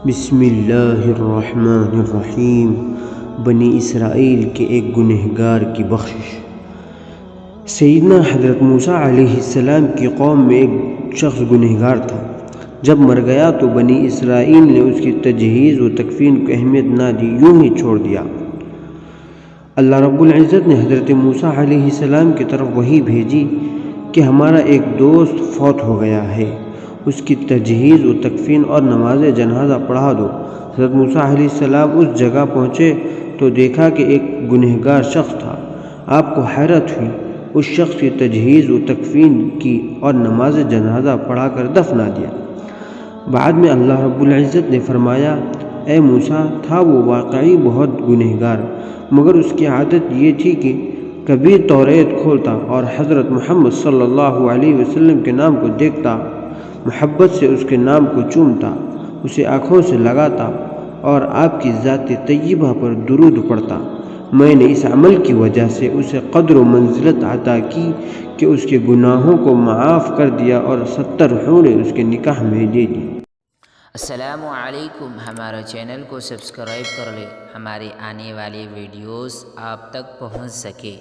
بسم اللہ الرحمن الرحیم۔ بنی اسرائیل کے ایک گنہگار کی بخشش۔ سیدنا حضرت موسیٰ علیہ السلام کی قوم میں ایک شخص گنہگار تھا۔ جب مر گیا تو بنی اسرائیل نے اس کی تجہیز و تکفین کو اہمیت نہ دی، یوں ہی چھوڑ دیا۔ اللہ رب العزت نے حضرت موسیٰ علیہ السلام کی طرف وحی بھیجی کہ ہمارا ایک دوست فوت ہو گیا ہے، اس کی تجہیز و تکفین اور نماز جنازہ پڑھا دو۔ حضرت موسیٰ علیہ السلام اس جگہ پہنچے تو دیکھا کہ ایک گنہگار شخص تھا۔ آپ کو حیرت ہوئی، اس شخص کی تجہیز و تکفین کی اور نماز جنازہ پڑھا کر دفنا دیا۔ بعد میں اللہ رب العزت نے فرمایا، اے موسیٰ، تھا وہ واقعی بہت گنہگار، مگر اس کی عادت یہ تھی کہ کبھی توریت کھولتا اور حضرت محمد صلی اللہ علیہ وسلم کے نام کو دیکھتا، محبت سے اس کے نام کو چومتا، اسے آنکھوں سے لگاتا اور آپ کی ذات طیبہ پر درود پڑھتا۔ میں نے اس عمل کی وجہ سے اسے قدر و منزلت عطا کی کہ اس کے گناہوں کو معاف کر دیا اور 70 حوریں اس کے نکاح میں دے دی۔ السلام علیکم، ہمارا چینل کو سبسکرائب کر لیں، ہمارے آنے والے ویڈیوز آپ تک پہنچ سکے۔